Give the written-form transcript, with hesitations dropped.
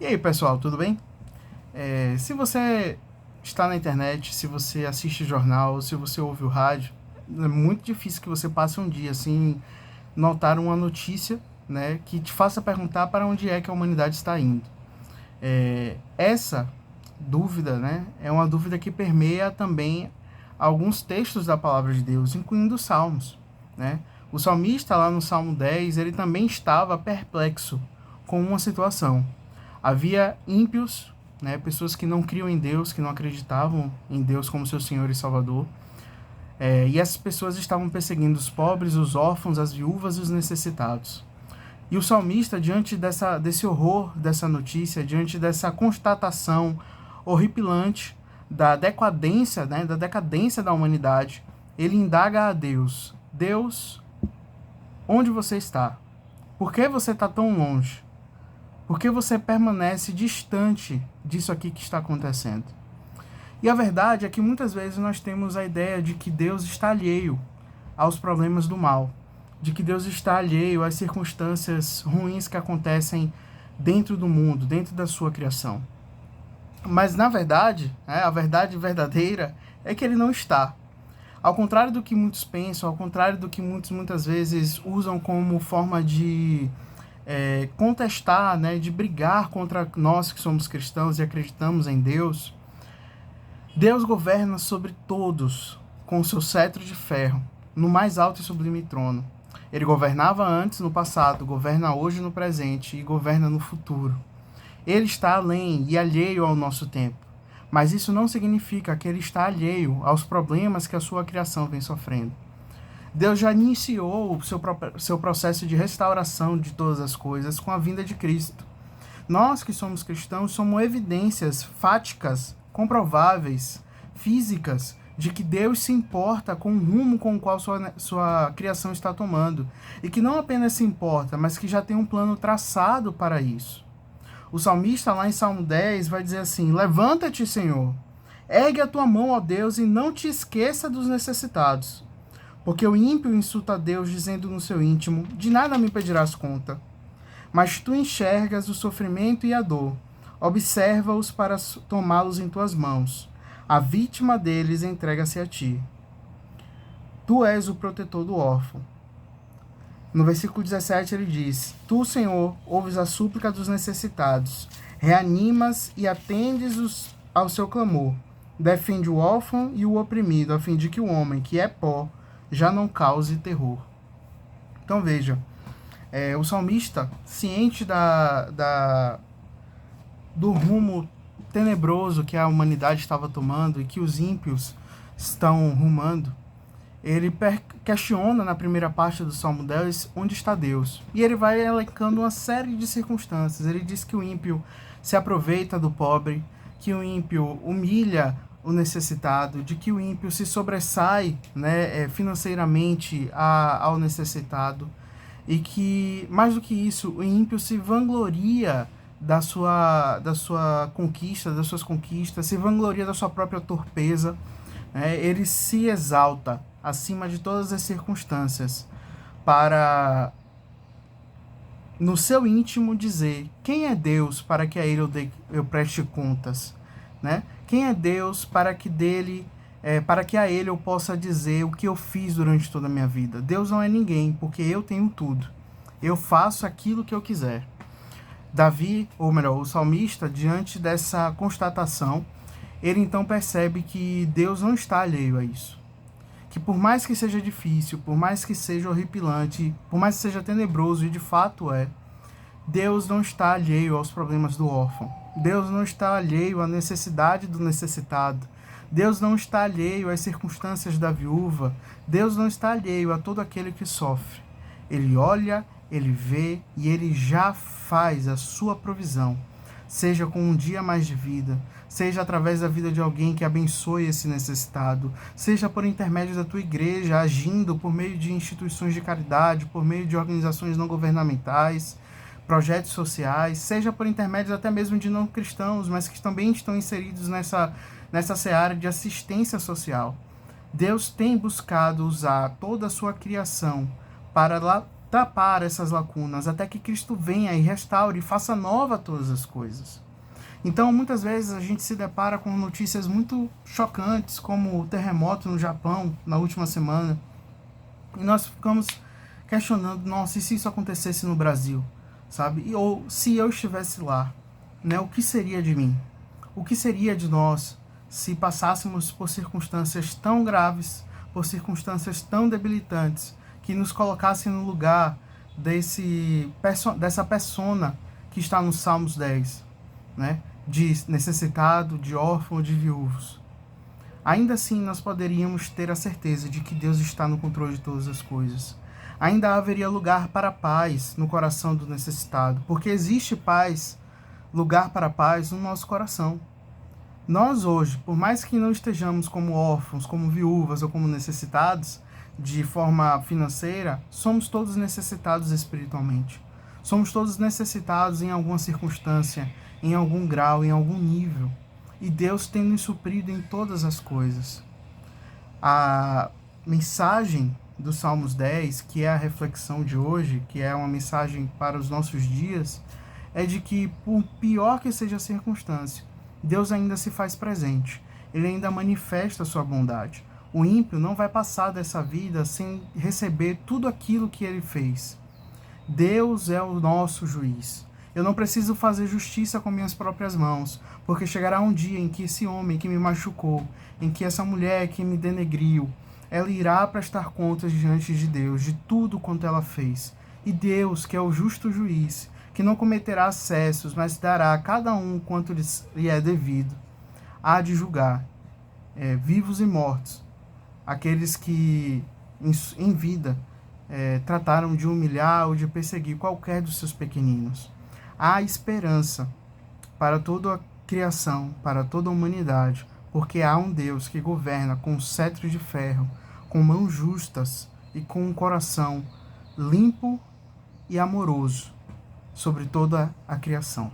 E aí, pessoal, tudo bem? Se você está na internet, se você assiste jornal, se você ouve o rádio, é muito difícil que você passe um dia sem notar uma notícia, né, que te faça perguntar para onde é que a humanidade está indo. Essa dúvida, né, é uma dúvida que permeia também alguns textos da palavra de Deus, incluindo os Salmos, né? O salmista, lá no Salmo 10, ele também estava perplexo com uma situação. Havia ímpios, né, pessoas que não criam em Deus, que não acreditavam em Deus como seu Senhor e Salvador. E essas pessoas estavam perseguindo os pobres, os órfãos, as viúvas e os necessitados. E o salmista, diante desse horror, dessa notícia, diante dessa constatação horripilante da decadência, né, da decadência da humanidade, ele indaga a Deus: Deus, onde você está? Por que você está tão longe? Por que você permanece distante disso aqui que está acontecendo? E a verdade é que muitas vezes nós temos a ideia de que Deus está alheio aos problemas do mal, de que Deus está alheio às circunstâncias ruins que acontecem dentro do mundo, dentro da sua criação. Mas na verdade, a verdade verdadeira é que ele não está. Ao contrário do que muitos pensam, ao contrário do que muitos muitas vezes usam como forma de contestar, né, de brigar contra nós que somos cristãos e acreditamos em Deus, Deus governa sobre todos com o seu cetro de ferro, no mais alto e sublime trono. Ele governava antes no passado, governa hoje no presente e governa no futuro. Ele está além e alheio ao nosso tempo, mas isso não significa que ele está alheio aos problemas que a sua criação vem sofrendo. Deus já iniciou o seu processo de restauração de todas as coisas com a vinda de Cristo. Nós que somos cristãos somos evidências fáticas, comprováveis, físicas, de que Deus se importa com o rumo com o qual sua criação está tomando. E que não apenas se importa, mas que já tem um plano traçado para isso. O salmista lá em Salmo 10 vai dizer assim: levanta-te, Senhor, ergue a tua mão, ó Deus, e não te esqueça dos necessitados. Porque o ímpio insulta a Deus, dizendo no seu íntimo: de nada me pedirás conta. Mas tu enxergas o sofrimento e a dor, observa-os para tomá-los em tuas mãos. A vítima deles entrega-se a ti. Tu és o protetor do órfão. No versículo 17 ele diz: tu, Senhor, ouves a súplica dos necessitados, reanimas e atendes ao seu clamor. Defende o órfão e o oprimido, a fim de que o homem, que é pó, já não cause terror. Então veja, o salmista, ciente do rumo tenebroso que a humanidade estava tomando e que os ímpios estão rumando, ele questiona na primeira parte do Salmo 10 onde está Deus. E ele vai elencando uma série de circunstâncias. Ele diz que o ímpio se aproveita do pobre, que o ímpio humilha o necessitado, de que o ímpio se sobressai, né, financeiramente ao necessitado, e que, mais do que isso, o ímpio se vangloria da sua conquista, das suas conquistas, se vangloria da sua própria torpeza, ele se exalta acima de todas as circunstâncias para, no seu íntimo, dizer: quem é Deus para que a ele eu preste contas? Né? Quem é Deus para que para que a ele eu possa dizer o que eu fiz durante toda a minha vida? Deus não é ninguém, porque eu tenho tudo. Eu faço aquilo que eu quiser. Davi, ou melhor, o salmista, diante dessa constatação, ele então percebe que Deus não está alheio a isso. Que por mais que seja difícil, por mais que seja horripilante, por mais que seja tenebroso, e de fato Deus não está alheio aos problemas do órfão. Deus não está alheio à necessidade do necessitado. Deus não está alheio às circunstâncias da viúva. Deus não está alheio a todo aquele que sofre. Ele olha, ele vê e ele já faz a sua provisão. Seja com um dia mais de vida, seja através da vida de alguém que abençoe esse necessitado, seja por intermédio da tua igreja, agindo por meio de instituições de caridade, por meio de organizações não governamentais, projetos sociais, seja por intermédio até mesmo de não cristãos, mas que também estão inseridos nessa seara de assistência social. Deus tem buscado usar toda a sua criação para tapar essas lacunas até que Cristo venha e restaure e faça nova todas as coisas. Então, muitas vezes a gente se depara com notícias muito chocantes, como o terremoto no Japão na última semana, e nós ficamos questionando, nossa, e se isso acontecesse no Brasil, sabe? Ou se eu estivesse lá, né? O que seria de mim? O que seria de nós se passássemos por circunstâncias tão graves, por circunstâncias tão debilitantes, que nos colocassem no lugar dessa persona que está no Salmos 10, né? De necessitado, de órfão, de viúvos. Ainda assim, nós poderíamos ter a certeza de que Deus está no controle de todas as coisas. Ainda haveria lugar para a paz no coração do necessitado, porque existe paz, lugar para a paz no nosso coração. Nós hoje, por mais que não estejamos como órfãos, como viúvas ou como necessitados de forma financeira, somos todos necessitados espiritualmente. Somos todos necessitados em alguma circunstância, em algum grau, em algum nível. E Deus tem nos suprido em todas as coisas. A mensagem do Salmos 10, que é a reflexão de hoje, que é uma mensagem para os nossos dias, é de que, por pior que seja a circunstância, Deus ainda se faz presente. Ele ainda manifesta a sua bondade. O ímpio não vai passar dessa vida sem receber tudo aquilo que ele fez. Deus é o nosso juiz. Eu não preciso fazer justiça com minhas próprias mãos, porque chegará um dia em que esse homem que me machucou, em que essa mulher que me denegriu, ela irá prestar contas diante de Deus de tudo quanto ela fez. E Deus, que é o justo juiz, que não cometerá excessos, mas dará a cada um quanto lhe é devido, há de julgar vivos e mortos, aqueles que em vida trataram de humilhar ou de perseguir qualquer dos seus pequeninos. Há esperança para toda a criação, para toda a humanidade, porque há um Deus que governa com um cetro de ferro, com mãos justas e com um coração limpo e amoroso sobre toda a criação.